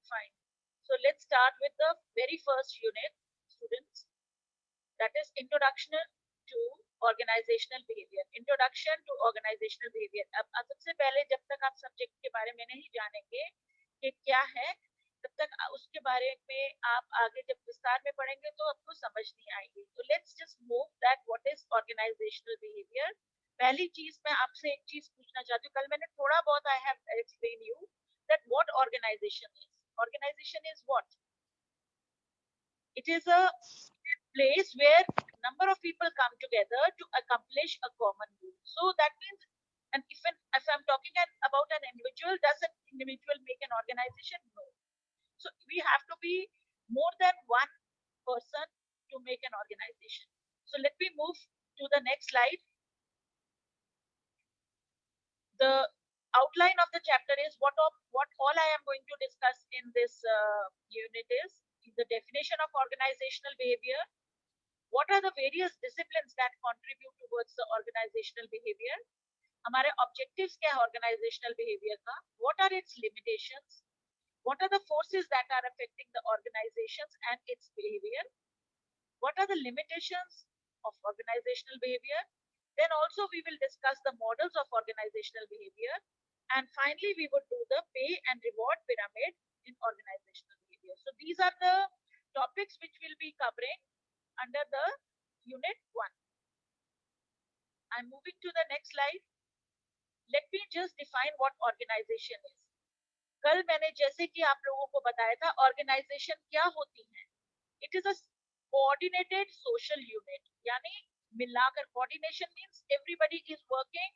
Fine. So let's start with the very first unit, students. That is introduction to organizational behavior. Introduction to organizational behavior. अब सबसे पहले जब तक आप subject के बारे में नहीं जानेंगे कि क्या है, तब तक उसके बारे में आप आगे जब विस्तार में पढ़ेंगे तो आपको समझ नहीं आएगी. तो let's just move that what is organisational behaviour. पहली चीज मैं आपसे एक चीज पूछना चाहती हूँ. कल मैंने थोड़ा बहुत I have explain you that what organisation is. Organization is what? It is a place where a number of people come together to accomplish a common goal. So that means, and if I'm talking about an individual, does an individual make an organization? No. So we have to be more than one person to make an organization. So let me move to the next slide. The outline of the chapter is what all I am going to discuss in this unit is the definition of organizational behavior. What are the various disciplines that contribute towards the organizational behavior? हमारे objectives क्या है organizational behavior का? What are its limitations? What are the forces that are affecting the organizations and its behavior? What are the limitations of organizational behavior? Then also we will discuss the models of organizational behavior. And finally, we would do the pay and reward pyramid in organizational behavior. So these are the topics which we'll be covering under the unit 1. I'm moving to the next slide. Let me just define what organization is. कल मैंने जैसे कि आप लोगों को बताया था, organization क्या होती है? It is a coordinated social unit. यानी मिलाकर, coordination means everybody is working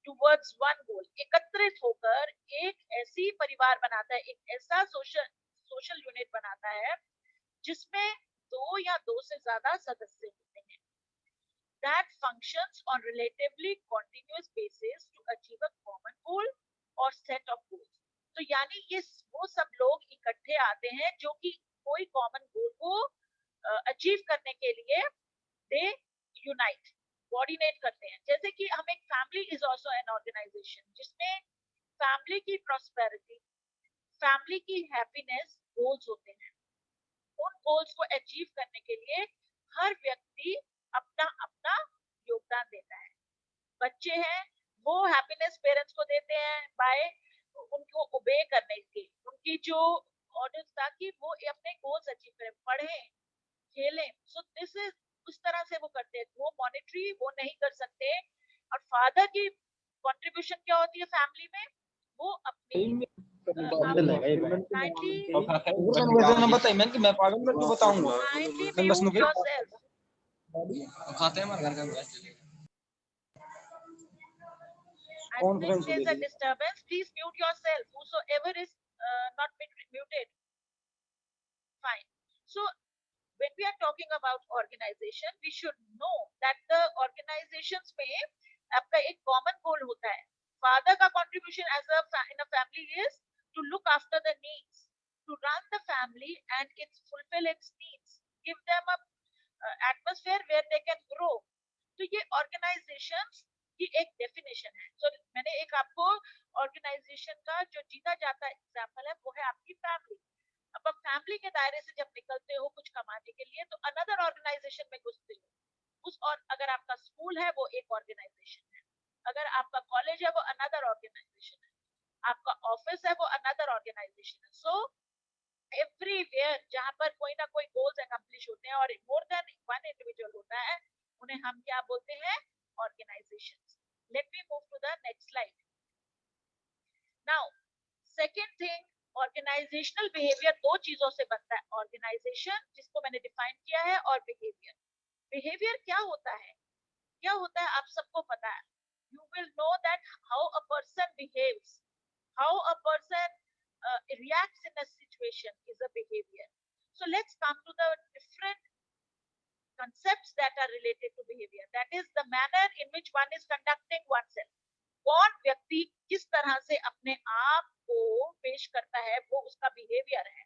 towards one goal. एकत्रित होकर एक ऐसी परिवार बनाता है, एक ऐसा social unit बनाता है जिसमें 2 या 2 से ज्यादा सदस्य होते हैं. That functions on relatively continuous basis to achieve a common goal or set of goals. तो यानी ये वो सब लोग इकट्ठे आते हैं जो कि कोई कॉमन गोल को अचीव करने के लिए दे यूनाइट, कोऑर्डिनेट करते हैं. जैसे कि हम एक family is also an organisation जिसमें फैमिली की प्रॉस्पेरिटी, फैमिली की हैप्पीनेस गोल्स होते हैं. उन गोल्स को अचीव करने के लिए हर व्यक्ति अपना अपना योगदान देता है. बच्चे हैं वो हैप्पीनेस पेरेंट्स को देते हैं बाय उनको ओबे करने के, उनकी जो ऑर्डर्स ताकि वो अपने गोल्स अचीव करें, पढ़ें, खेलें. सो दिस इज उस तरह से वो करते हैं. वो मॉनिटरी वो नहीं कर सकते. और फादर की कंट्रीब्यूशन क्या होती है फैमिली में? वो अपनी I think there's a disturbance. Please mute yourself. Whosoever is not muted. Fine. So when we are talking about organization, we should know that the organizations में आपका एक common goal होता है. Father का contribution in a family is to look after the needs, to run the family and fulfill its needs, give them a atmosphere where they can grow. तो ये organizations की एक definition है. So मैंने एक आपको organization का जो जीता जाता example है वो है आपकी family. अब आप फैमिली के दायरे से जब निकलते हो कुछ कमाने के लिए तो अनदर ऑर्गेनाइजेशन में घुसते हो. और अगर आपका स्कूल है वो एक ऑर्गेनाइजेशन है, अगर आपका कॉलेज है वो अनदर ऑर्गेनाइजेशन है, आपका ऑफिस है वो अनदर ऑर्गेनाइजेशन है. सो एवरीवेयर जहां पर कोई ना कोई गोल्स अकम्प्लिश होते हैं और मोर देन वन इंडिविजुअल होता है, उन्हें हम क्या बोलते हैं? Organisations. Let me move to the next slide. Now second thing, organisational behaviour 2 चीजों से बनता है. ऑर्गेनाइजेशन जिसको मैंने डिफाइन किया है और बिहेवियर. बिहेवियर क्या होता है? क्या होता है आप सबको पता है. You will know that how a person behaves, how a person reacts in a situation is a behavior. So let's come to the different concepts that are related to behavior. That is the manner in which one is conducting oneself. कौन व्यक्ति किस तरह से अपने आप को पेश करता है वो उसका बिहेवियर है.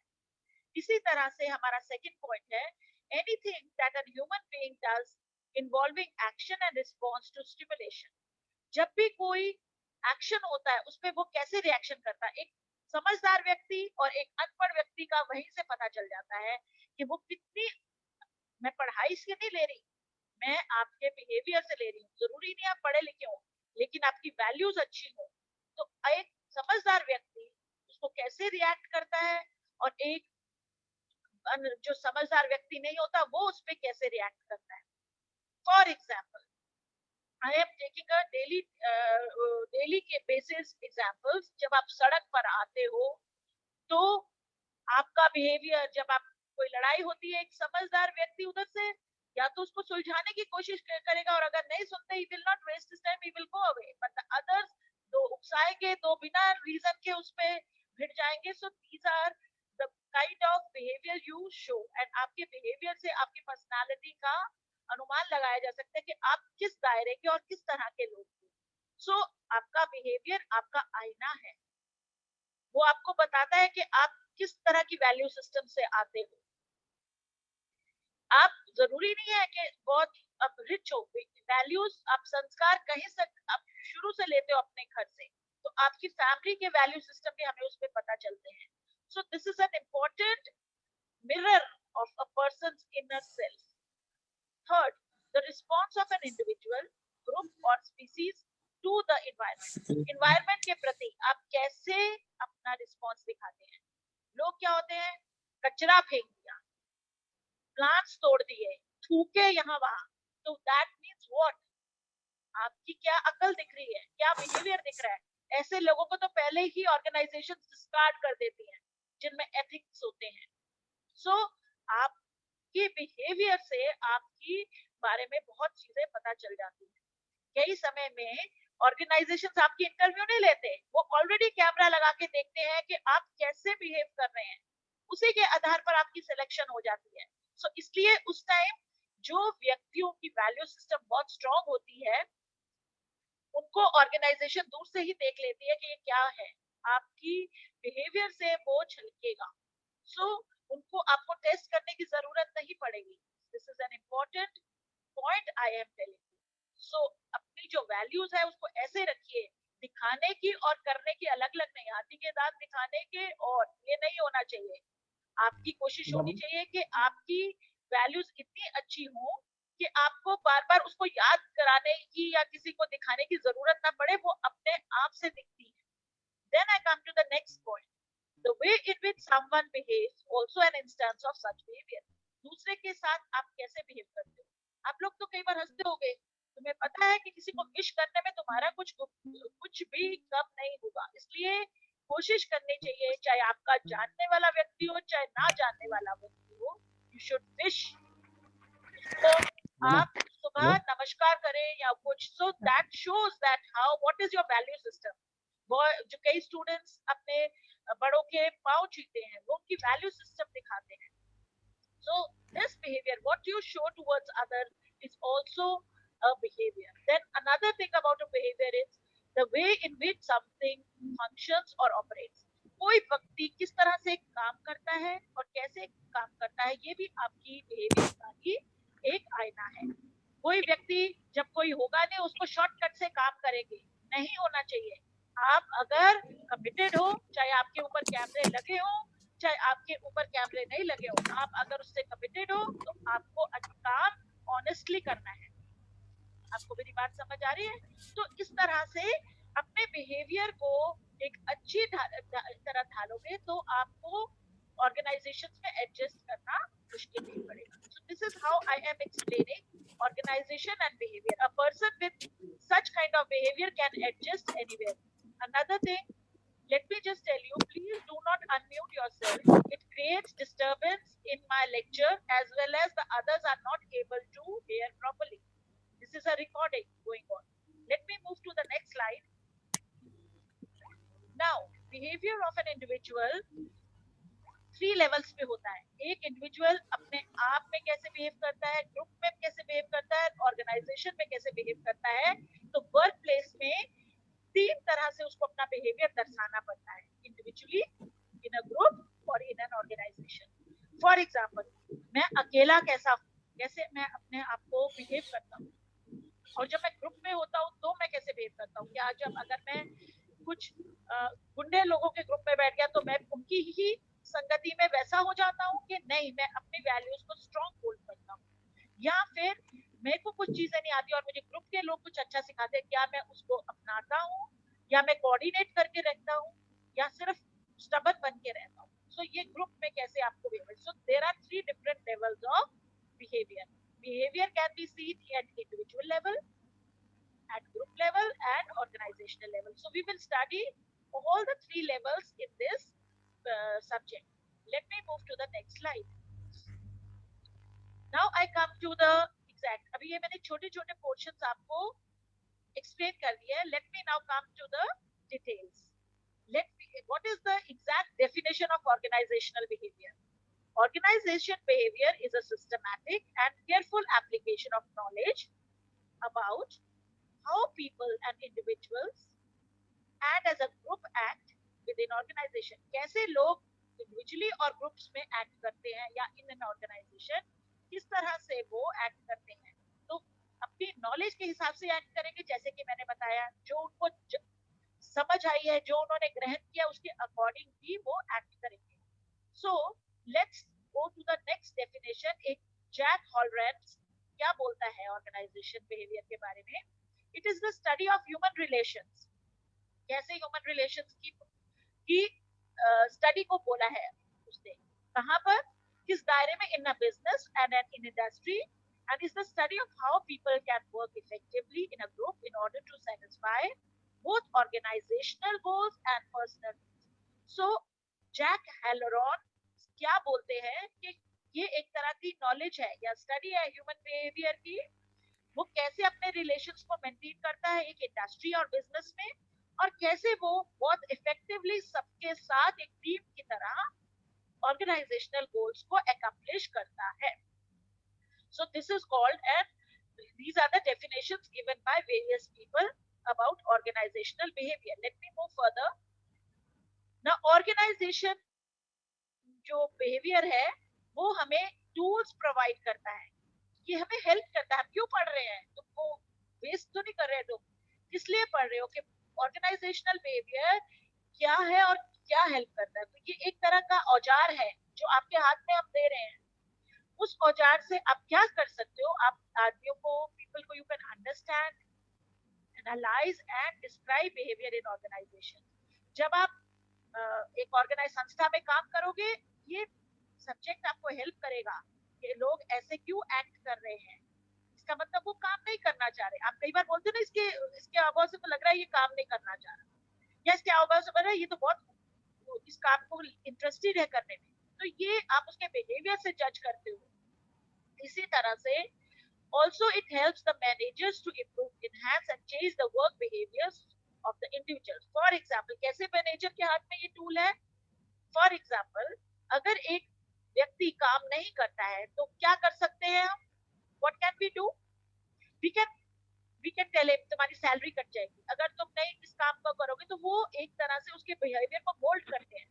इसी तरह से हमारा सेकंड पॉइंट है anything that an human being does involving action and response to stimulation. जब भी कोई एक्शन होता है उस पे वो कैसे रिएक्शन करता है. एक समझदार व्यक्ति और एक अनपढ़ व्यक्ति का वहीं से पता चल जाता है कि वो कितनी, मैं पढ़ाई से नहीं ले रही, मैं आपके बिहेवियर से ले रही हूँ। जरूरी नहीं आप पढ़े लिखे हो, लेकिन आपकी वैल्यूज अच्छी हो। तो एक समझदार व्यक्ति उसको कैसे रिएक्ट करता है और एक जो समझदार व्यक्ति नहीं होता वो उस पर कैसे रिएक्ट करता है। For example, I am taking a daily के basis examples। जब आप सड़क पर आते हो तो आपका बिहेवियर, जब आप कोई लड़ाई होती है, एक समझदार व्यक्ति उधर से या तो उसको सुलझाने की कोशिश करेगा, और अगर नहीं सुनते, he will not waste his time, he will go away, but the others दो उकसाएंगे, दो बिना रीजन के उस पे भिड़ जाएंगे। So these are the kind of behavior you show, and आपके बिहेवियर से आपकी पर्सनालिटी का अनुमान लगाया जा सकता है कि आप किस दायरे के और किस तरह के लोग हैं। So आपका बिहेवियर आपका आईना है, वो आपको बताता है कि आप किस तरह की वैल्यू सिस्टम से आते हो। आप जरूरी नहीं है कि बहुत अब रिच हो, वैल्यूज आप संस्कार कहीं से आप शुरू से लेते हो अपने घर से, तो आपकी फैमिली के वैल्यू सिस्टम भी हमें उसमें पता चलते हैं। So this is an important mirror of a person's inner self. Third, the response of an individual, group और species to the environment. Environment के प्रति आप कैसे अपना रिस्पॉन्स दिखाते हैं। लोग क्या होते हैं, कचरा फेंक दिया, प्लांट्स तोड़ दिए, थूके यहाँ वहां, तो दैट मीन्स व्हाट, आपकी क्या अकल दिख रही है, क्या बिहेवियर दिख रहा है। ऐसे लोगों को तो पहले ही ऑर्गेनाइजेशन डिस्कार्ड कर देती है जिनमें एथिक्स होते हैं। सो आपकी बिहेवियर से आपकी बारे में बहुत चीजें पता चल जाती है। कई समय में ऑर्गेनाइजेशंस आपकी इंटरव्यू नहीं लेते, वो ऑलरेडी कैमरा लगा के देखते हैं कि आप कैसे बिहेव कर रहे हैं, उसी के आधार पर आपकी सिलेक्शन हो जाती है। सो इसलिए उस टाइम जो व्यक्तियों की वैल्यू सिस्टम बहुत स्ट्रांग होती है, उनको ऑर्गेनाइजेशन दूर से ही देख लेती है कि ये क्या है, आपकी बिहेवियर से वो झलकेगा। सो उनको आपको टेस्ट करने की जरूरत नहीं पड़ेगी। This is an important point I am telling. So अपनी जो वैल्यूज है उसको ऐसे रखिए, दिखाने की और करने की अलग अलग नहीं। हाथी के दांत दिखाने के और ये नहीं होना चाहिए। आपकी कोशिश होनी चाहिए कि आपकी वैल्यूज इतनी अच्छी हो कि आपको बार बार उसको याद कराने की या किसी को दिखाने की जरूरत ना पड़े, वो अपने आप से दिखती है। Then I come to the next point. The way in which someone behaves also an instance of such behavior. दूसरे के साथ आप कैसे बिहेव करते हो। आप लोग तो कई बार हंसते होगे, तुम्हें पता है कि किसी को विश करने में तुम्हारा कुछ भी कम नहीं होगा, इसलिए कोशिश करनी चाहिए, चाहे आपका जानने वाला व्यक्ति हो चाहे ना जानने वाला व्यक्ति हो, यू शुड विश उसको। आप सुबह नमस्कार करें या कुछ, so that shows that how what is your value system. वो जो कई स्टूडेंट्स अपने बड़ों के पांव छूते हैं, वो उनकी वैल्यू सिस्टम दिखाते हैं। So this behavior, what you show towards others, is also a behavior. Then another thing about a behavior is the way in which something functions or operates. कोई व्यक्ति किस तरह से काम करता है और कैसे काम करता है, ये भी आपकी बिहेवियर का ही एक आईना है। कोई व्यक्ति जब कोई होगा नहीं उसको शॉर्टकट से काम करेंगे, नहीं होना चाहिए। आप अगर कमिटेड हो, चाहे आपके ऊपर कैमरे लगे हो चाहे आपके ऊपर कैमरे नहीं लगे हो, आप अगर उससे कमिटेड हो तो आपको काम ऑनेस्टली करना है। आपको मेरी बात समझ आ रही है। तो इस तरह से अपने बिहेवियर को एक अच्छी तरह ढालोगे तो आपको ऑर्गेनाइजेशंस में एडजस्ट करना मुश्किल नहीं पड़ेगा। So this is how I am explaining organisation and behaviour. A person with such kind of behavior can adjust anywhere. Another thing, let me just tell you, please do not unmute yourself. It creates disturbance in my lecture as well as the others are not able to hear properly. This is a recording going on. Let me move to the next slide. Now, behavior of an individual 3 levels पे होता है। एक individual अपने आप में कैसे behave करता है, ग्रुप में कैसे बिहेव करता है, ऑर्गेनाइजेशन में कैसे बिहेव करता है। तो वर्क प्लेस में 3 तरह से उसको अपना बिहेवियर दर्शाना पड़ता है, इंडिविजुअली, इन अ ग्रुप और in an organisation. For example, मैं अकेला कैसा हूँ, कैसे मैं अपने आप को बिहेव करता हूँ, और जब मैं ग्रुप में होता हूँ तो मैं कैसे बिहेव करता हूँ। क्या जब अगर मैं कुछ गुंडे लोगों के ग्रुप में बैठ गया तो मैं उनकी ही संगति में वैसा हो जाता हूँ कि नहीं, मैं अपनी वैल्यूज को स्ट्रॉन्ग होल्ड करता हूँ। या फिर मेरे को कुछ चीजें नहीं आती और मुझे ग्रुप के लोग कुछ अच्छा सिखाते हैं, क्या मैं उसको अपनाता हूँ या मैं कोऑर्डिनेट करके रखता हूँ या सिर्फ स्टबन बन के रहता हूँ। सो ये ग्रुप में कैसे आपको behaviour, so there are 3 different levels of behaviour. Behavior can be seen at individual level, at group level and organizational level. So we will study all the 3 levels in this subject. Let me move to the next slide. Now I come to the exact, अभी ये मैंने छोटे छोटे portions आपको explain कर दिया है. Let me now come to the details. What is the exact definition of organizational behavior? Organization behavior is a systematic and careful application of knowledge about how people and individuals and as a group act within organization. कैसे लोग individually और groups में act करते हैं या in an organization, किस तरह से वो act करते हैं. तो अपनी knowledge के हिसाब से act करेंगे, जैसे कि मैंने बताया, जो उनको समझ आई है, जो उन्होंने ग्रहण किया, उसके अकॉर्डिंग ही वो act करेंगे. So let's go to the next definition. एक जैक हॉलरैंड क्या बोलता है ऑर्गेनाइजेशन बिहेवियर के बारे में? It is the study of human relations. कैसे ह्यूमन रिलेशंस की स्टडी को बोला है उसने, कहां पर, किस दायरे में? In a business and in industry, and is the study of how people can work effectively in a group in order to satisfy both organizational goals and personal needs. So Jack Halloran क्या बोलते हैं कि ये एक तरह की knowledge है या स्टडी है ह्यूमन बिहेवियर की, वो कैसे अपने रिलेशंस को मेंटेन करता है एक इंडस्ट्री और बिजनेस में, और कैसे वो बहुत इफेक्टिवली सबके साथ एक टीम की तरह ऑर्गेनाइजेशनल गोल्स को अकम्प्लिश करता है. So this is called, and these are the definitions given by various people about organizational behavior. Let me move further. Now organization जो बिहेवियर है वो हमें टूल्स प्रोवाइड करता है, ये हमें हेल्प करता है. हम क्यों पढ़ रहे हैं? तुमको वेस्ट तो नहीं कर रहे तुम, इसलिए पढ़ रहे हो कि ऑर्गेनाइजेशनल बिहेवियर क्या है और क्या हेल्प करता है. तो ये एक तरह का औजार है जो आपके हाथ में हम दे रहे हैं. उस औजार से आप क्या कर सकते हो? आप आदमियों को, पीपल को, you can understand, analyse and describe behaviour in organisation. जब आप एक ऑर्गेनाइज संस्था में काम करोगे, ये सब्जेक्ट आपको हेल्प करेगा कि लोग ऐसे क्यों एक्ट कर रहे हैं. इसका मतलब वो काम नहीं करना चाह रहे. आप कई बार बोलते हो ना, इसके इसके आवाज से तो लग रहा है ये काम नहीं करना चाह रहा, या इसके आवाज से लग रहा है ये तो बहुत इस काम को इंटरेस्टेड है करने में. तो ये आप उसके बिहेवियर से जज करते हो. इसी तरह से also it helps the managers to improve, enhance and change the work behaviors of the individuals. For example, कैसे मैनेजर के हाथ में ये टूल है? For example, अगर एक व्यक्ति काम नहीं करता है तो क्या कर सकते हैं हम? What can we do? We can tell him तुम्हारी सैलरी कट जाएगी अगर तुम नहीं इस काम को करोगे. तो वो एक तरह से उसके बिहेवियर को मोल्ड करते हैं.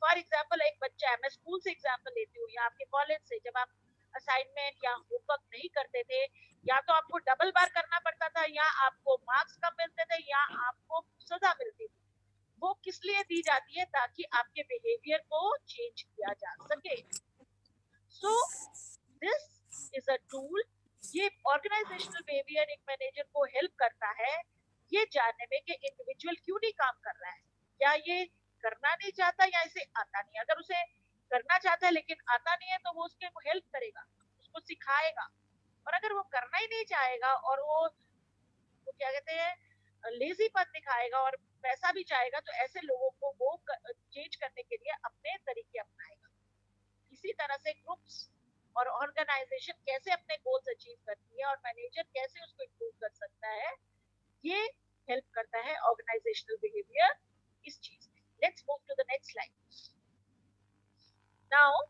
फॉर एग्जाम्पल, एक बच्चा है, मैं स्कूल से एग्जाम्पल लेती हूँ या आपके कॉलेज से, जब आप असाइनमेंट या होमवर्क नहीं करते थे, या तो आपको डबल बार करना पड़ता था, या आपको मार्क्स कम मिलते थे, या आपको सजा मिलती थी. वो किस लिए दी जाती है? ताकि आपके बिहेवियर को चेंज किया जा सके. सो दिस इज अ टूल. ये ऑर्गेनाइजेशनल बिहेवियर एक मैनेजर को हेल्प करता है ये जानने में कि इंडिविजुअल क्यों नहीं काम कर रहा है, या ये करना नहीं चाहता, या इसे आता नहीं. अगर उसे करना चाहता है लेकिन आता नहीं है तो वो उसके हेल्प करेगा, उसको सिखाएगा. और अगर वो करना ही नहीं चाहेगा और वो क्या कहते हैं लेजीपन दिखाएगा और पैसा भी चाहेगा, तो ऐसे लोगों को वो चेंज करने के लिए अपने तरीके अपनाएगा. इसी तरह से ग्रुप्स और ऑर्गेनाइजेशन कैसे अपने गोल्स अचीव करती है और मैनेजर कैसे उसको इम्प्रूव कर सकता है, ये हेल्प करता है ऑर्गेनाइजेशनल बिहेवियर इस चीज में. Let's move to the next slide. Now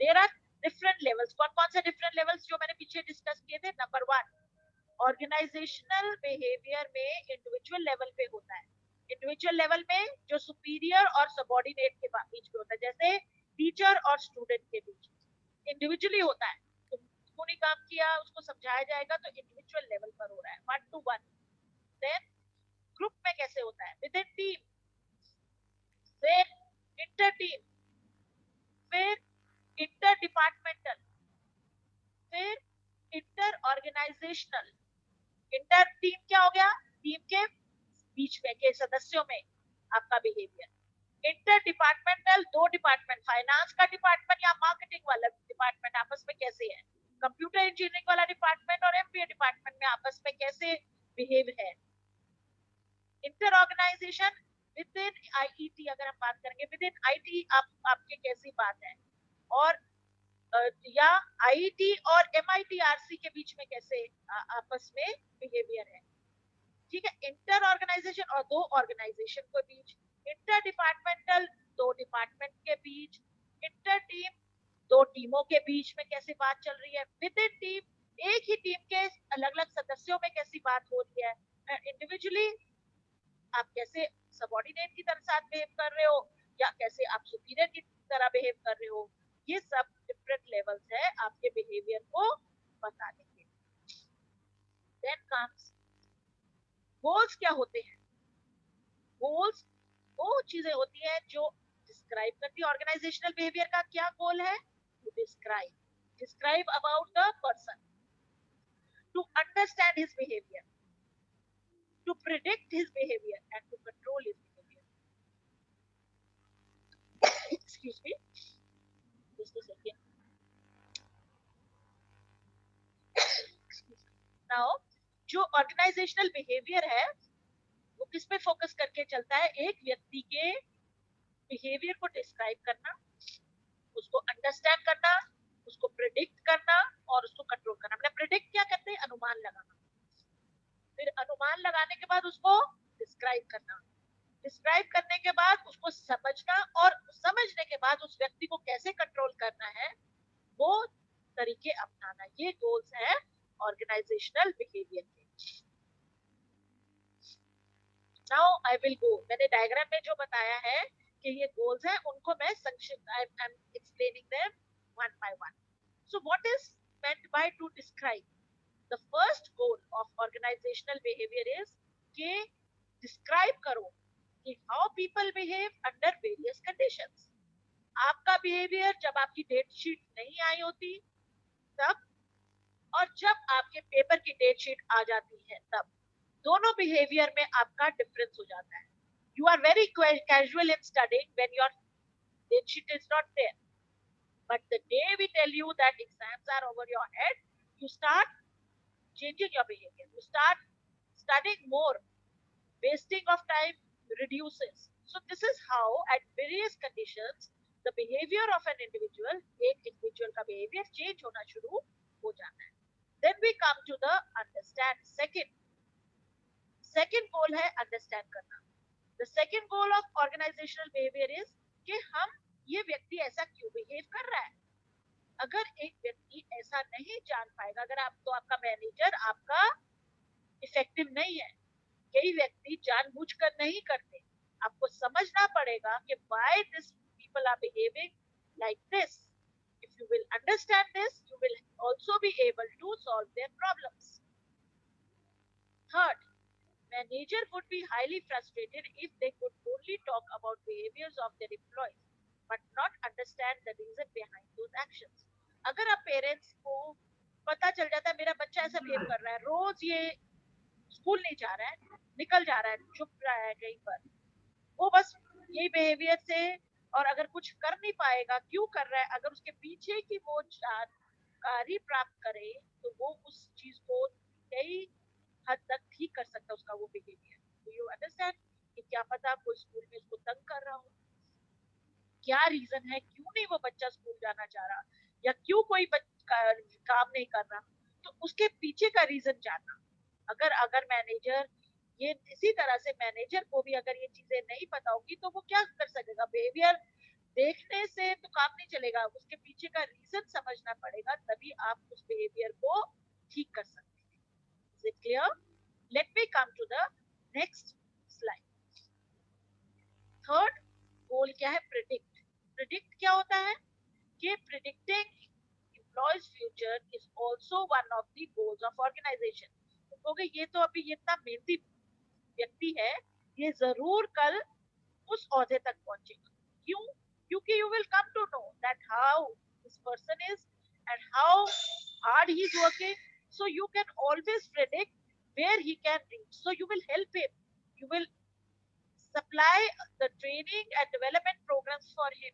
there are different levels. कौन कौन से डिफरेंट लेवल्स जो मैंने पीछे डिस्कस किए थे? नंबर 1, ऑर्गेनाइजेशनल बिहेवियर में इंडिविजुअल लेवल पे होता है. इंडिविजुअल लेवल में जो सुपीरियर और सबऑर्डिनेट के बीच में होता है, जैसे टीचर और स्टूडेंट के बीच इंडिविजुअली होता है. तुमको नहीं काम किया, उसको समझाया जाएगा, तो इंडिविजुअल लेवल पर हो रहा है, 1 to 1. देन ग्रुप में कैसे होता है? With in team. फिर इंटर टीम, फिर इंटर डिपार्टमेंटल, फिर इंटर ऑर्गेनाइजेशनल। इंटर टीम क्या हो गया, टीम के बीच में के सदस्यों में आपका बिहेवियर। इंटर डिपार्टमेंटल, दो डिपार्टमेंट, फाइनेंस का डिपार्टमेंट या मार्केटिंग वाला डिपार्टमेंट आपस में कैसे है, कंप्यूटर इंजीनियरिंग वाला डिपार्टमेंट और एमबीए डिपार्टमेंट में आपस में कैसे बिहेव है। Inter organisation within IIT, अगर हम बात करेंगे विद इन आईटी आपके कैसी बात है, और या आईईटी और एमआईटीआरसी के बीच में कैसे आपस में बिहेवियर है। ठीक है, इंटर ऑर्गेनाइजेशन और दो ऑर्गेनाइजेशन के बीच, इंटर डिपार्टमेंटल दो डिपार्टमेंट के बीच, इंटर टीम दो टीमों के बीच में कैसी बात चल रही है, विद इन टीम एक ही टीम के अलग अलग सदस्यों में कैसी बात हो रही है, इंडिविजुअली आप कैसे सबऑर्डिनेट की तरह साथ बिहेव कर रहे हो या कैसे आप सुपीरियर की तरह बिहेव कर रहे हो। ये सब डिफरेंट लेवल्स है आपके बिहेवियर को बताने के। Then comes goals. क्या होते हैं गोल्स? वो चीजें होती है जो डिस्क्राइब करती है ऑर्गेनाइजेशनल बिहेवियर का। क्या गोल है? To describe about the person, to understand his behaviour, to predict his behavior and to control his behavior. Excuse me, just a second. Now, जो ऑर्गेनाइजेशनल बिहेवियर है वो किस पे फोकस करके चलता है? एक व्यक्ति के बिहेवियर को डिस्क्राइब करना, उसको अंडरस्टैंड करना, उसको प्रिडिक्ट करना और उसको कंट्रोल करना। मतलब प्रिडिक्ट क्या करते हैं? अनुमान लगाना। फिर अनुमान लगाने के बाद उसको डिस्क्राइब करना, डिस्क्राइब करने के बाद उसको समझना, और समझने के बाद उस व्यक्ति को कैसे कंट्रोल करना है वो तरीके अपनाना। ये गोल्स है ऑर्गेनाइजेशनल बिहेवियर के। नाउ आई विल गो, मैंने डायग्राम में जो बताया है कि ये गोल्स हैं उनको मैं संक्षिप्त, आई am explaining them one by one. So what is meant by to describe? The first goal of organizational behavior is कि describe करो कि how people behave under various conditions। आपका बिहेवियर जब आपकी डेट शीट नहीं आई होती तब, और जब आपके पेपर की डेट शीट आ जाती है तब, दोनों बिहेवियर में आपका डिफरेंस हो जाता है। You are very casual in studying when your date sheet is not there, but the day we tell you that exams are over your head, you start changing your behavior, you start studying more, wasting of time reduces. So this is how at various conditions the behavior of an individual, एक individual का behavior change होना शुरू हो जाता है। Then we come to the understand। second goal है understand करना। The second goal of organizational behavior is कि हम ये व्यक्ति ऐसा क्यों behave कर रहा है। अगर एक व्यक्ति ऐसा नहीं जान पाएगा, अगर आप तो आपका मैनेजर आपका इफेक्टिव नहीं है, कई व्यक्ति जानबूझकर नहीं करते, आपको समझना पड़ेगा कि why this people are behaving like this. If you will understand this, you will also be able to solve their problems. Third, manager would be highly frustrated if they could only talk about behaviors of their employees but not understand the reason behind those actions। अगर आप parents को पता चल जाता है मेरा बच्चा ऐसा बिहेव कर रहा है, रोज ये स्कूल नहीं जा रहा है, निकल जा रहा है, चुप रहा है कहीं पर, वो बस यही बिहेवियर से, और अगर कुछ कर नहीं पाएगा क्यों कर रहा है, अगर उसके पीछे की वो जानकारी प्राप्त करे तो वो उस चीज को कई हद तक ठीक कर सकता है उसका वो बिहेवियर। तो यू अंडरस्टैंड कि क्या पता कोई स्कूल में उसको तंग कर रहा हो, क्या रीजन है, क्यों नहीं वो बच्चा स्कूल जाना चाह रहा, या क्यों कोई काम नहीं कर रहा, तो उसके पीछे का रीजन जानना। अगर अगर मैनेजर ये इसी तरह से मैनेजर को भी अगर ये चीजें नहीं पता होगी तो वो क्या कर सकेगा? बिहेवियर देखने से तो काम नहीं चलेगा, उसके पीछे का रीजन समझना पड़ेगा, तभी आप उस बिहेवियर को ठीक कर सकते हैं। Is it clear? Let me come to the next slide. Third goal क्या है? प्रिडिक्ट। प्रिडिक्ट क्या होता है कि predicting employees future is also one of the goals of organization. तो ये तो अभी ये इतना मेहनती व्यक्ति है, ये जरूर कल उस ओहदे तक पहुंचेगा। क्यों? क्योंकि you will come to know that how this person is and how hard he is working, so you can always predict where he can reach, so you will help him, you will supply the training and development programs for him,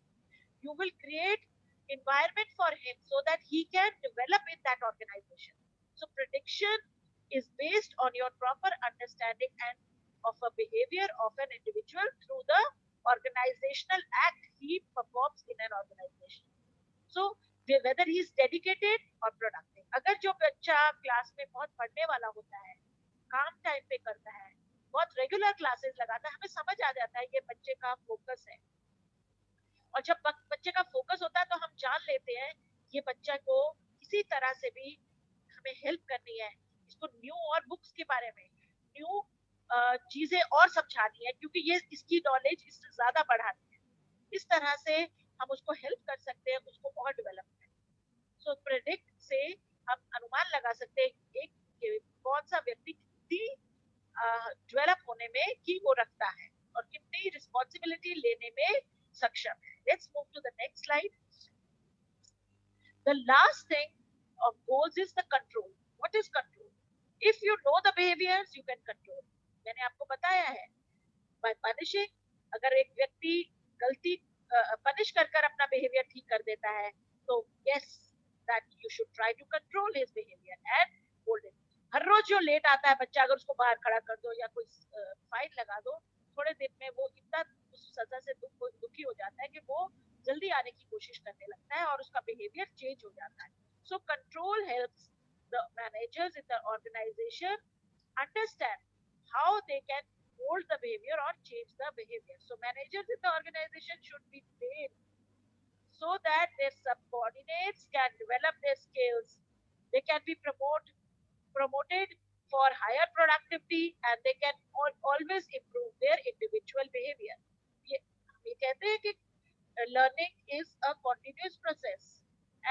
you will create environment for him so that he can develop in that organization. So prediction is based on your proper understanding and of a behavior of an individual through the organizational act he performs in an organization. So whether he is dedicated or productive, अगर जो बच्चा class में बहुत पढ़ने वाला होता है, काम टाइम पे करता है, बहुत रेगुलर क्लासेस लगाता है, हमें समझ आ जाता है ये बच्चे का फोकस है। और जब बच्चे का फोकस होता है तो हम जान लेते हैं ये बच्चा को किसी तरह से भी हमें हेल्प करनी है, इसको न्यू और बुक्स के बारे में न्यू चीजें और समझानी है, क्योंकि ये इसकी नॉलेज इससे ज्यादा बढ़ानी है। इस तरह से हम उसको हेल्प कर सकते हैं, उसको और डेवलप करें। सो प्रेडिक्ट से हम अनुमान लगा सकते हैं एक कौन सा व्यक्ति कितनी डेवलप होने में की वो रखता है और कितनी रिस्पॉन्सिबिलिटी लेने में सक्षम है। Let's move to the next slide. The last thing of goals is the control. What is control? If you know the behaviors, you can control. मैंने आपको बताया है by punishing, अगर एक व्यक्ति गलती पनिश कर कर अपना बिहेवियर ठीक कर देता है तो yes that you should try to control his behavior and hold it. हर रोज जो लेट आता है बच्चा, अगर उसको बाहर खड़ा कर दो या कोई फाइन लगा दो, थोड़े दिन में वो इतना उस सजा से दुखी हो जाता है कि वो जल्दी आने की कोशिश करने लगता है और उसका बिहेवियर चेंज हो जाता है। So control helps the managers in the organization understand how they can mold the behavior or change the behavior. So managers in the organization should be trained so that their subordinates can develop their skills. They can be promoted for higher productivity and they can always improve their individual behavior. ये कहते हैं कि learning is a continuous process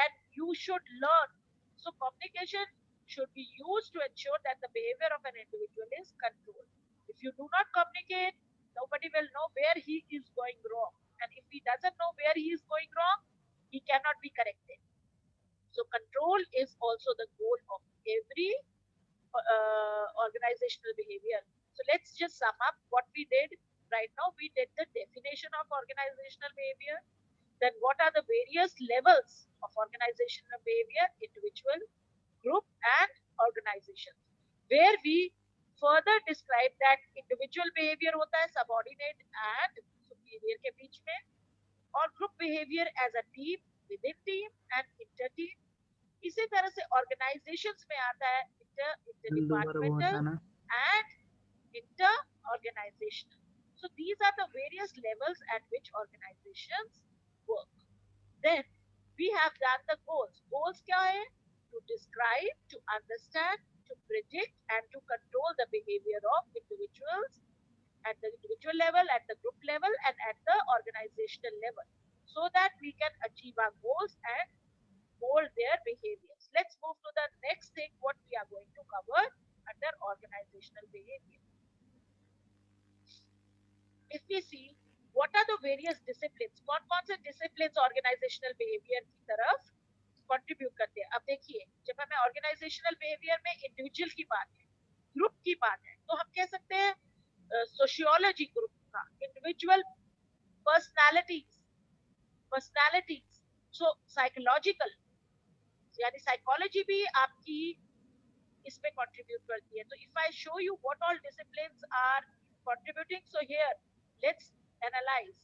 and you should learn. So communication should be used to ensure that the behavior of an individual is controlled. If you do not communicate, nobody will know where he is going wrong. And if he doesn't know where he is going wrong, he cannot be corrected. So control is also the goal of every organizational behavior. So let's just sum up what we did right now. We did the definition of organizational behavior. Then what are the various levels of organizational behavior, individual, group and organization, where we further describe that individual behavior होता है subordinate and superior के बीच में, और group behavior as a team, within team and inter team. इसी तरह से organizations में आता है interdepartmental and inter-organizational. So these are the various levels at which organizations work. Then we have done the goals. Goals क्या है? To describe, to understand, to predict and to control the behavior of individuals at the individual level, at the group level and at the organizational level, so that we can achieve our goals and mold their behaviors. Let's move to the next thing what we are going to cover under organizational behavior. If we see what are the various disciplines, कौन-कौन से disciplines organizational behavior की तरफ contribute करते हैं। अब देखिए जब हमें organizational behavior में individual की बात है, group की बात है, तो हम कह सकते हैं sociology group का, individual personalities, so psychological यानी psychology भी आपकी इसमें contribute करती है। तो if I show you what all disciplines are contributing, so here let's analyze.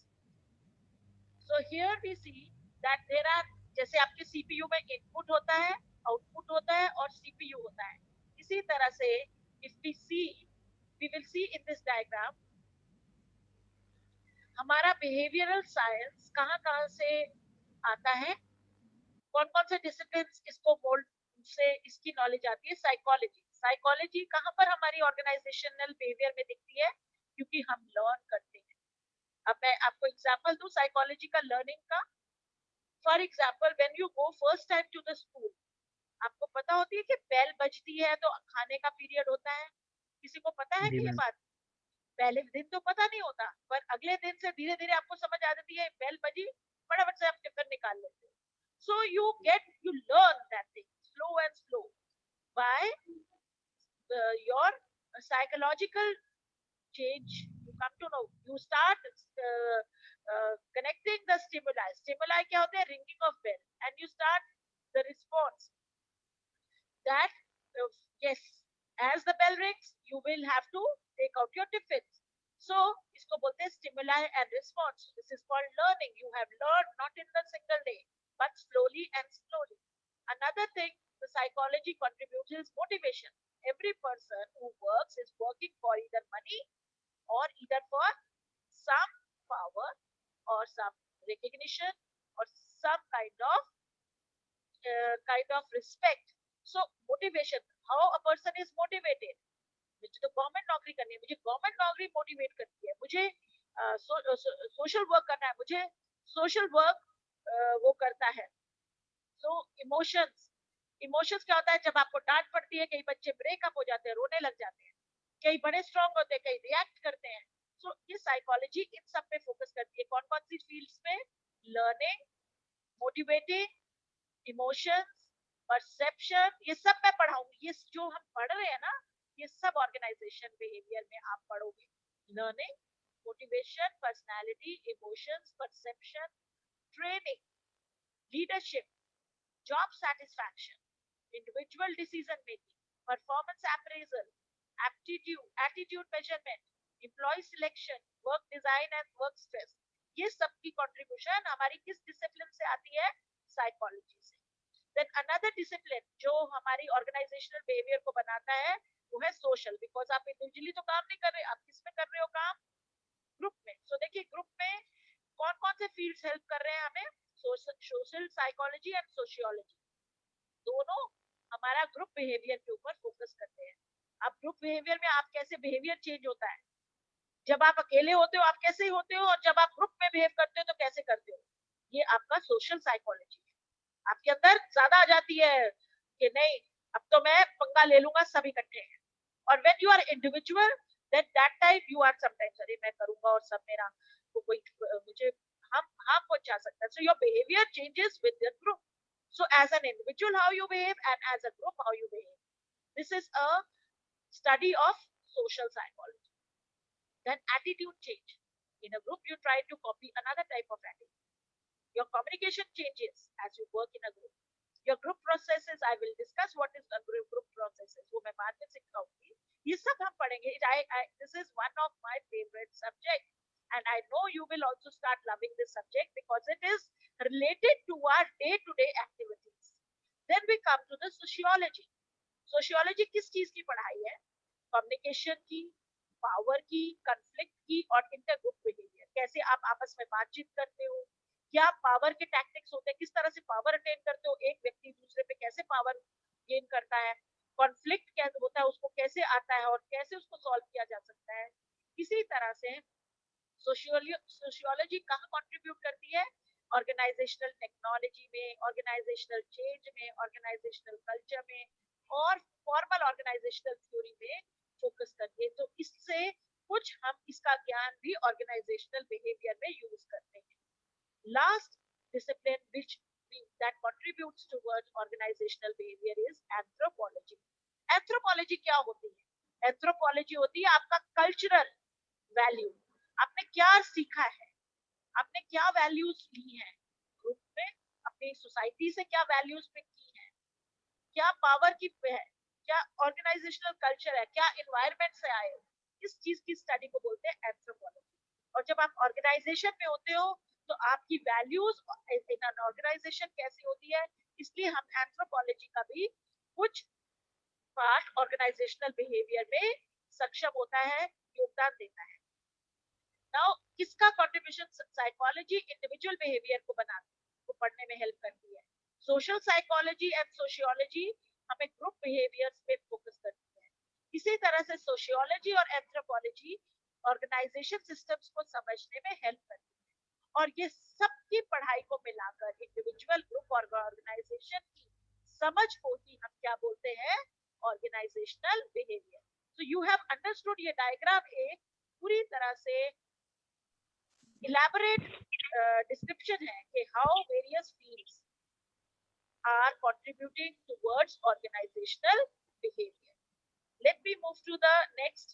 So here we see that there are, जैसे आपके CPU में input होता है, output होता है और CPU होता है। इसी तरह से if we will see in this diagram हमारा behavioral science कहाँ-कहाँ से आता है, कौन-कौन से disciplines इसको मोल्ड से इसकी नॉलेज आती है। साइकोलॉजी कहाँ पर हमारी ऑर्गेनाइजेशनल बिहेवियर में दिखती है, क्योंकि हम लर्न करते हैं। अब मैं आपको एग्जांपल दूं साइकोलॉजी का लर्निंग का। For example when you go first time to the school, आपको पता होती है कि बेल बजती है तो खाने का पीरियड होता है, किसी को पता है कि ये बात? पहले दिन तो पता नहीं होता, पर अगले दिन से धीरे धीरे आपको समझ आ जाती है, बेल बजी, फटाफट से आप टिफिन निकाल लेते हो. So you learn that thing slow and slow by your psychological change. You come to know, you start connecting the stimuli क्या होते हैं, ringing of bell, and you start the response that yes, as the bell rings you will have to take out your tiffins. So इसको बोलते हैं stimuli and response. This is called learning. You have learned not in the single day but slowly and slowly. Another thing the psychology contributes is motivation. Every person who works is working for either money or either for some power or some recognition or some kind of respect. So motivation, how a person is motivated. मुझे तो government नौकरी करनी है, मुझे government नौकरी motivate करती है, मुझे सोशल वर्क करना है, मुझे सोशल वर्क वो करता है. सो इमोशंस, इमोशंस क्या होता है, जब आपको डांट पड़ती है, कई बच्चे ब्रेकअप हो जाते हैं, रोने लग जाते हैं, कई बड़े स्ट्रांग होते हैं, कई रिएक्ट करते हैं. सो ये साइकोलॉजी इन सब पे फोकस करती है. कौन कौन सी फील्ड्स में, लर्निंग, मोटिवेटिंग, इमोशंस, परसेप्शन, ये सब मैं पढ़ाऊंगी. ये जो हम पढ़ रहे हैं ना, ये सब ऑर्गेनाइजेशन बिहेवियर में आप पढ़ोगे. Learning, motivation, personality, emotions, perception, training, leadership, job satisfaction, individual decision making, performance appraisal, attitude measurement, employee selection, work design and work stress. ये सबकी contribution हमारी किस discipline से आती है, psychology से. Then another discipline जो हमारी organizational behavior को बनाता है, वो है social. Because आप individually तो काम नहीं कर रहे, आप किस में कर रहे हो काम, ग्रुप में. So देखिए ग्रुप में कौन कौन से फील्ड्स हेल्प कर रहे हैं हमें, सोशल साइकोलॉजी एंड सोशियोलॉजी, दोनों हमारा ग्रुप बिहेवियर के ऊपर फोकस करते हैं. अब ग्रुप बिहेवियर में आप कैसे बिहेवियर चेंज होता है, जब आप अकेले होते हो आप कैसे होते हो, और जब आप ग्रुप में बिहेव करते हो तो कैसे करते हो, ये आपका सोशल साइकोलॉजी है. आपके अंदर ज्यादा आ जाती है कि नहीं, अब तो मैं पंगा ले लूंगा, सब इकट्ठे हैं. और when you are individual, then that time you are sometimes, अरे मैं करूंगा और सब मेरा कोई मुझे हम पहुंचा सकता है. So your behaviour changes with the group. So as an individual how you behave and as a group how you behave. This is a study of social psychology. Then attitude change. In a group you try to copy another type of attitude. Your communication changes as you work in a group. Your group processes, I will discuss what is a group processes. वो मैं बाद में सिखाऊंगी. ये सब हम पढ़ेंगे. This is one of my favorite subjects. And I know you will also start loving this subject because it is related to our day-to-day activities. Then we come to the sociology. Sociology किस चीज की पढ़ाई है, communication की, power की, conflict की और intergroup behaviour. कैसे आप आपस में बातचीत करते हो, क्या पावर के टैक्टिक्स होते हैं, किस तरह से पावर अटेन करते हो, एक व्यक्ति दूसरे पे कैसे पावर गेन करता है, कॉन्फ्लिक्ट क्या होता है, उसको कैसे आता है और कैसे उसको सॉल्व किया जा सकता है. इसी तरह से सोशियोलॉजी कहाँ कंट्रीब्यूट करती है, ऑर्गेनाइजेशनल टेक्नोलॉजी में, ऑर्गेनाइजेशनल चेंज में, ऑर्गेनाइजेशनल कल्चर में और फॉर्मल ऑर्गेनाइजेशनल थ्योरी में फोकस करती है. तो इससे कुछ हम इसका ज्ञान भी ऑर्गेनाइजेशनल बिहेवियर में यूज करते हैं. Last discipline which that contributes towards organizational behavior is anthropology. Anthropology क्या होती है, एंथ्रोपोलॉजी होती है आपका कल्चरल वैल्यू. आपने क्या सीखा है, आपने क्या वैल्यूज ली हैं ग्रुप में, अपनी सोसाइटी से क्या वैल्यूज पे की है, क्या पावर की पे है, क्या ऑर्गेनाइजेशनल कल्चर है, क्या एनवायरनमेंट से आए हो. इस चीज की स्टडी को बोलते हैं एंथ्रोपोलॉजी. और जब आप ऑर्गेनाइजेशन में होते हो तो आपकी वैल्यूज इन एन ऑर्गेनाइजेशन कैसी होती है, इसलिए हम एंथ्रोपोलॉजी का भी कुछ पार्ट ऑर्गेनाइजेशनल बिहेवियर में सक्षम होता है, योगदान देता है. नाउ किसका कंट्रीब्यूशन, साइकोलॉजी इंडिविजुअल बिहेवियर को बनाती है, को पढ़ने में हेल्प करती है. सोशल साइकोलॉजी एंड सोशियोलॉजी हमें ग्रुप बिहेवियर्स पे फोकस करती है. इसी तरह से सोशियोलॉजी और एंथ्रोपोलॉजी ऑर्गेनाइजेशन सिस्टम्स को समझने में हेल्प करती है. और ये सबकी पढ़ाई को मिलाकर इंडिविजुअल, ग्रुप और ऑर्गेनाइजेशन की समझ को ही हम क्या बोलते हैं, organizational behaviour. So you have understood ये डायग्राम एक पूरी तरह से इलैबोरेट डिस्क्रिप्शन है कि how various fields are contributing towards organizational behaviour. Let me move to the next.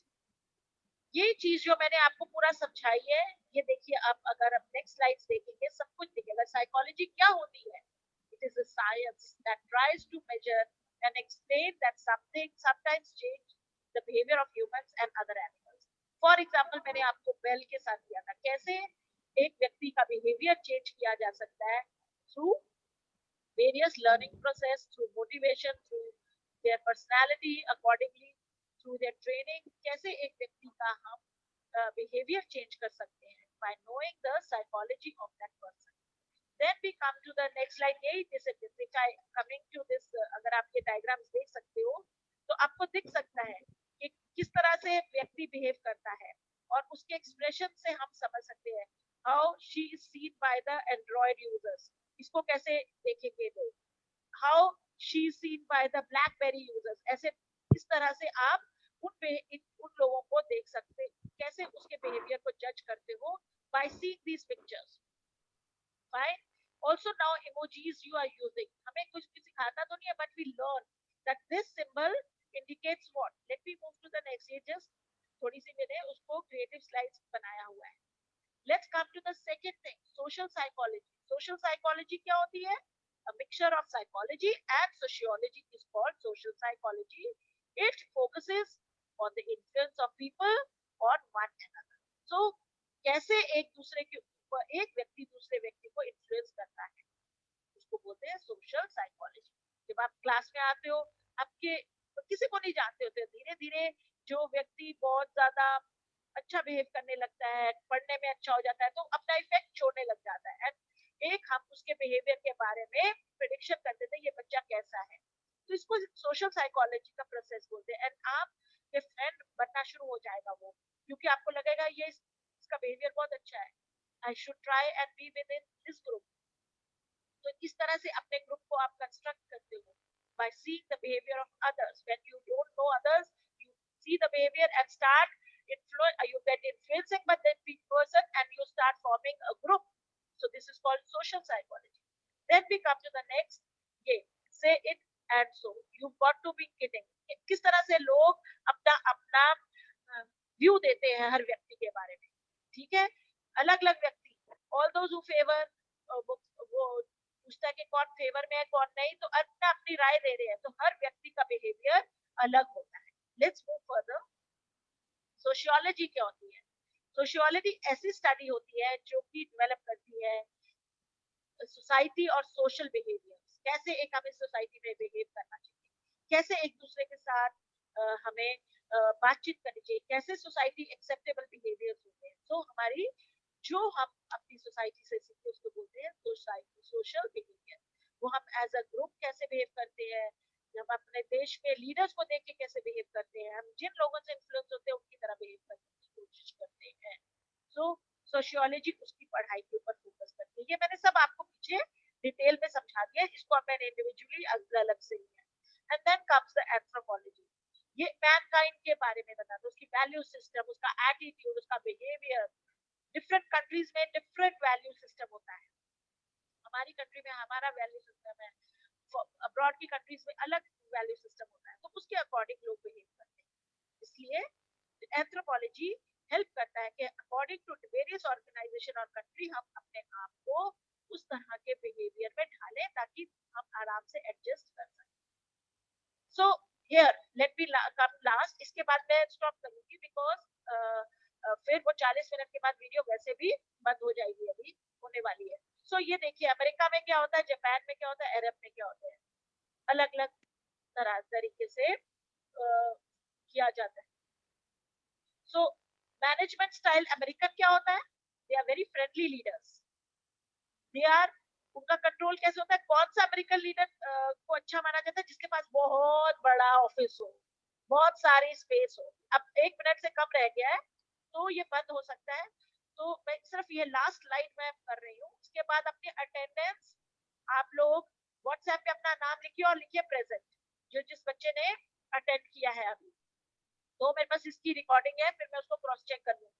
ये चीज जो मैंने आपको पूरा समझाई है, ये देखिए आप अगर आप नेक्स्ट स्लाइड्स देखेंगे सब कुछ दिखेगा. साइकोलॉजी क्या होती है? It is a science that tries to measure and explain that something sometimes change the behaviour of humans and other animals. For example मैंने आपको बेल के साथ किया था, कैसे एक व्यक्ति का बिहेवियर चेंज किया जा सकता है through various learning process, through motivation, through their personality accordingly, through their training. कैसे एक व्यक्ति का हम behavior change कर सकते हैं by knowing the psychology of that person. Then we come to the next slide. यही which I coming to this. अगर आप ये diagrams देख सकते हो तो आपको दिख सकता है कि किस तरह से व्यक्ति behave करता है और उसके expression से हम समझ सकते हैं how she is seen by the Android users. इसको कैसे देखेंगे लोग, how she is seen by the blackberry users. ऐसे इस तरह से आप उन लोगों को देख सकते, कैसे उसके बिहेवियर को जज करते हो by seeing these pictures. Fine. Also now emojis you are using, हमें कुछ भी सिखाता तो नहीं है but we learn that this symbol indicates what. Let me move to the next. ये जस्ट थोड़ी सी मैंने उसको क्रिएटिव स्लाइड्स बनाया हुआ है. Let's come to the second thing, social psychology. Social psychology क्या होती है? A mixture of psychology and sociology is called social psychology. It focuses on the influence of people on one another. So कैसे एक दूसरे के ऊपर एक व्यक्ति दूसरे व्यक्ति को इन्फ्लुएंस करता है, उसको बोलते हैं सोशल साइकोलॉजी. जब आप क्लास में आते हो, आपके किसी को नहीं जानते होते, धीरे धीरे जो व्यक्ति बहुत ज्यादा अच्छा बिहेव करने लगता है, पढ़ने में अच्छा हो जाता है, तो अपना इफेक्ट छोड़ने लग जाता है. एंड एक हम उसके बिहेवियर के बारे में प्रेडिक्शन करते थे ये बच्चा कैसा है, तो इसको सोशल साइकोलॉजी का प्रोसेस बोलते हैं. एंड आप के फ्रेंड बनना शुरू हो जाएगा वो, क्योंकि आपको लगेगा ये इसका बिहेवियर बहुत अच्छा है, I should try and be with in this group. तो इस तरह से अपने ग्रुप को आप कंस्ट्रक्ट करते हो by seeing the behaviour of others. When you don't know others, you see the behaviour and start you get influencing but then big person and you start forming a group. So this is called social psychology. Then we come to the next. ये say it and so you've got to be kidding. किस तरह से लोग अपना अपना view देते हैं हर व्यक्ति के बारे में, ठीक है? अलग अलग व्यक्ति, all those who favor, वो पूछता है कि कौन फेवर में है कौन नहीं, तो अपना अपनी राय दे रहे हैं, तो हर व्यक्ति का बिहेवियर अलग होता है. Let's move further. सोशियोलॉजी क्या होती है? सोशियोलॉजी ऐसी स्टडी होती है जो कि डेवलप करती है सोसाइटी और सोशल बिहेवियर. कैसे एक हमें सोसाइटी में बिहेव करना चाहिए, कैसे एक दूसरे के साथ हमें बातचीत करनी चाहिए, कैसे सोसाइटी एक्सेप्टेबल बिहेवियर होते हैं. तो हमारी जो हम अपनी सोसाइटी से सीखते हैं उसको बोलते हैं सोसाइटी सोशल बिहेवियर. वो हम एज अ ग्रुप कैसे बिहेव करते हैं, हम अपने देश में लीडर्स को देख के कैसे बिहेव करते हैं, हम जिन लोगों से इन्फ्लुएंस होते हैं उनकी तरह बिहेव करने की कोशिश करते हैं. सो सोशियोलॉजी उसकी पढ़ाई के ऊपर फोकस करती है. ये मैंने सब आपको पीछे डिटेल में समझा दिया, इसको मैंने इंडिविजुअली अलग से लिया. And then comes the anthropology. ये मैनकाइंड के बारे में बताता है, उसकी वैल्यू सिस्टम, उसका एटीट्यूड, उसका बिहेवियर. डिफरेंट कंट्रीज में डिफरेंट वैल्यू सिस्टम होता है. हमारी कंट्री में हमारा वैल्यू सिस्टम है, अब्रॉड की कंट्रीज में अलग वैल्यू सिस्टम होता है, तो उसके अकॉर्डिंग लोग बिहेव करते हैं. इसलिए एंथ्रोपोलॉजी हेल्प करता है कि अकॉर्डिंग टू वेरियस ऑर्गेनाइजेशन और कंट्री हम अपने आप को उस तरह के बिहेवियर में ढालें ताकि हम आराम से एडजस्ट कर सकें. So here let me come last. इसके बाद मैं स्टॉप करूंगी बिकॉज फिर वो 40 मिनट के बाद वीडियो वैसे भी बंद हो जाएगी, अभी होने वाली है. सो ये देखिए अमेरिका में क्या होता है, जापान में क्या होता है, अरब में क्या होता है, अलग अलग तरीके से किया जाता है. सो मैनेजमेंट स्टाइल अमेरिकन क्या होता है, they are very friendly leaders. They are, उनका कंट्रोल कैसे होता है, कौन सा अमेरिकन लीडर को अच्छा माना जाता है, जिसके पास बहुत बड़ा ऑफिस हो, बहुत सारी स्पेस हो. अब 1 मिनट से कम रह गया है तो ये बंद हो सकता है, तो मैं सिर्फ ये लास्ट स्लाइड में कर रही हूँ. उसके बाद अपनी अटेंडेंस आप लोग व्हाट्सएप पे अपना नाम लिखिए और लिखिए प्रेजेंट, जो जिस बच्चे ने अटेंड किया है अभी. तो मेरे पास इसकी रिकॉर्डिंग है, फिर मैं उसको क्रॉस चेक कर लूंगी.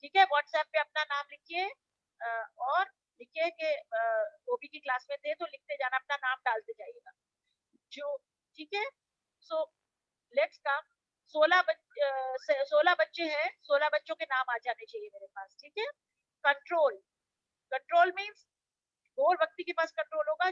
ठीक है, व्हाट्सएप पे अपना नाम लिखिए और लिखिए कि ओबी की क्लास में थे, तो लिखते जाना, अपना नाम डालते जाइएगा जो, ठीक है। सो लेट्स कम, 16 बच्चे हैं, 16 बच्चों के नाम आ जाने चाहिए मेरे पास, ठीक है। कंट्रोल, कंट्रोल मीन्स और व्यक्ति के पास कंट्रोल होगा